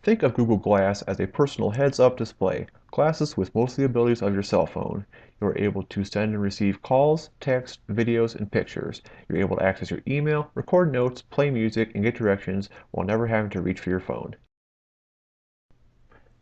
Think of Google Glass as a personal heads-up display, glasses with most of the abilities of your cell phone. You're able to send and receive calls, text, videos, and pictures. You're able to access your email, record notes, play music, and get directions while never having to reach for your phone.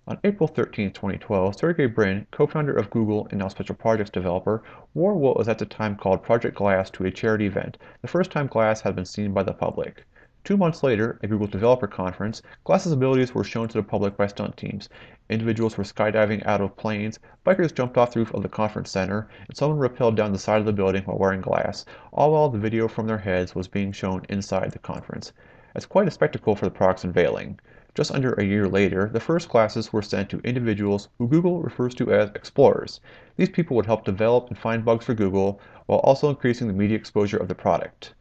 On April 13, 2012, Sergey Brin, co-founder of Google and now Special Projects developer, wore what was at the time called Project Glass to a charity event, the first time Glass had been seen by the public. 2 months later, at Google Developer Conference, Glass's abilities were shown to the public by stunt teams. Individuals were skydiving out of planes, bikers jumped off the roof of the conference center, and someone rappelled down the side of the building while wearing glass, all while the video from their heads was being shown inside the conference. It's quite a spectacle for the product's unveiling. Just under a year later, the first glasses were sent to individuals who Google refers to as explorers. These people would help develop and find bugs for Google, while also increasing the media exposure of the product.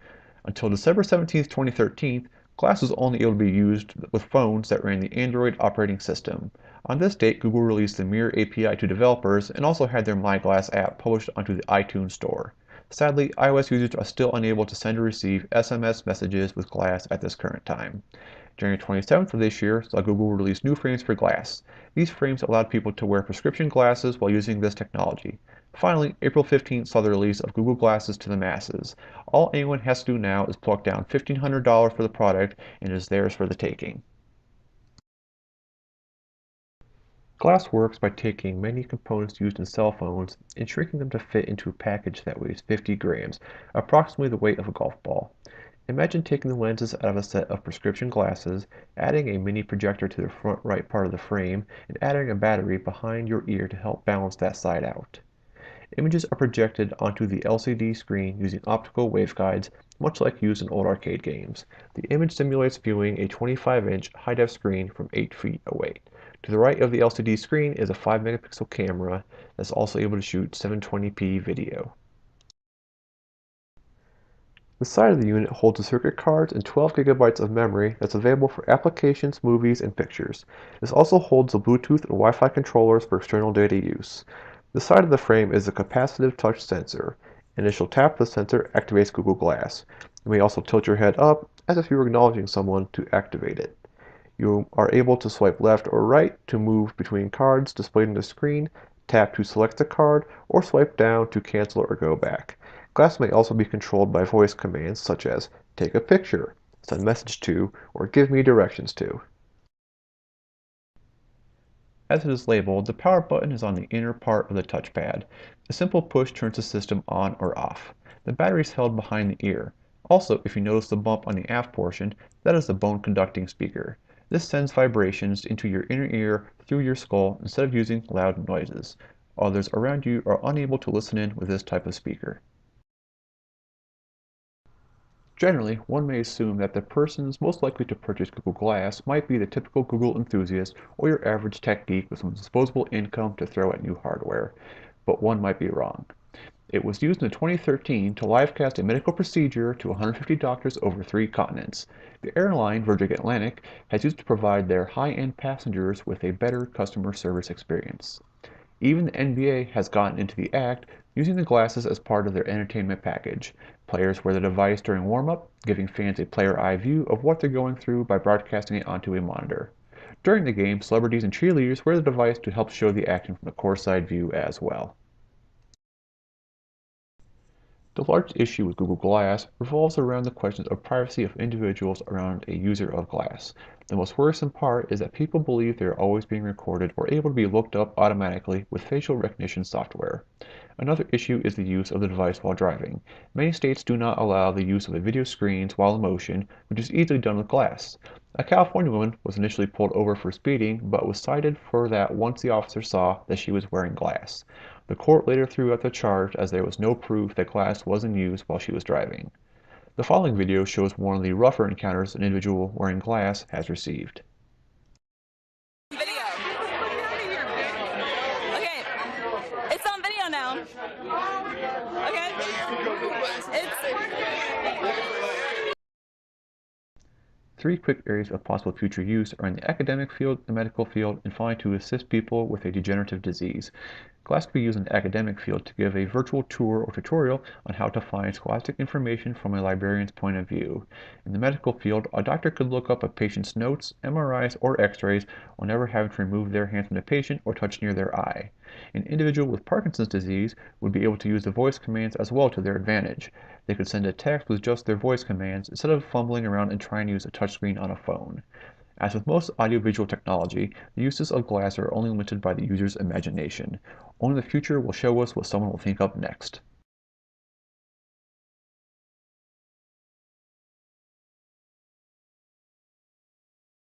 Until December 17, 2013, Glass was only able to be used with phones that ran the Android operating system. On this date, Google released the Mirror API to developers and also had their My Glass app published onto the iTunes Store. Sadly, iOS users are still unable to send or receive SMS messages with Glass at this current time. January 27th of this year saw Google release new frames for Glass. These frames allowed people to wear prescription glasses while using this technology. Finally, April 15th saw the release of Google Glasses to the masses. All anyone has to do now is plug down $1,500 for the product and it is theirs for the taking. Glass works by taking many components used in cell phones and shrinking them to fit into a package that weighs 50 grams, approximately the weight of a golf ball. Imagine taking the lenses out of a set of prescription glasses, adding a mini projector to the front right part of the frame, and adding a battery behind your ear to help balance that side out. Images are projected onto the LCD screen using optical waveguides, much like used in old arcade games. The image simulates viewing a 25-inch high-def screen from 8 feet away. To the right of the LCD screen is a 5-megapixel camera that's also able to shoot 720p video. The side of the unit holds the circuit cards and 12 gigabytes of memory that's available for applications, movies, and pictures. This also holds the Bluetooth and Wi-Fi controllers for external data use. The side of the frame is a capacitive touch sensor. Initial tap of the sensor activates Google Glass. You may also tilt your head up as if you were acknowledging someone to activate it. You are able to swipe left or right to move between cards displayed on the screen, tap to select a card, or swipe down to cancel or go back. Glass may also be controlled by voice commands such as take a picture, send a message to, or give me directions to. As it is labeled, the power button is on the inner part of the touchpad. A simple push turns the system on or off. The battery is held behind the ear. Also, if you notice the bump on the aft portion, that is the bone conducting speaker. This sends vibrations into your inner ear through your skull instead of using loud noises. Others around you are unable to listen in with this type of speaker. Generally, one may assume that the persons most likely to purchase Google Glass might be the typical Google enthusiast or your average tech geek with some disposable income to throw at new hardware. But one might be wrong. It was used in 2013 to livecast a medical procedure to 150 doctors over 3 continents. The airline, Virgin Atlantic, has used to provide their high-end passengers with a better customer service experience. Even the NBA has gotten into the act, using the glasses as part of their entertainment package. Players wear the device during warm-up, giving fans a player eye view of what they're going through by broadcasting it onto a monitor. During the game, celebrities and cheerleaders wear the device to help show the action from the courtside view as well. The largest issue with Google Glass revolves around the questions of privacy of individuals around a user of Glass. The most worrisome part is that people believe they are always being recorded or able to be looked up automatically with facial recognition software. Another issue is the use of the device while driving. Many states do not allow the use of video screens while in motion, which is easily done with Glass. A California woman was initially pulled over for speeding, but was cited for that once the officer saw that she was wearing Glass. The court later threw out the charge as there was no proof that Glass was in use while she was driving. The following video shows one of the rougher encounters an individual wearing Glass has received. Video. Okay, it's on video now. Okay, three quick areas of possible future use are in the academic field, the medical field, and finally to assist people with a degenerative disease. Glass could be used in the academic field to give a virtual tour or tutorial on how to find scholastic information from a librarian's point of view. In the medical field, a doctor could look up a patient's notes, MRIs, or x-rays whenever having to remove their hand from the patient or touch near their eye. An individual with Parkinson's disease would be able to use the voice commands as well to their advantage. They could send a text with just their voice commands instead of fumbling around and trying to use a touchscreen on a phone. As with most audiovisual technology, the uses of glass are only limited by the user's imagination. Only the future will show us what someone will think up next.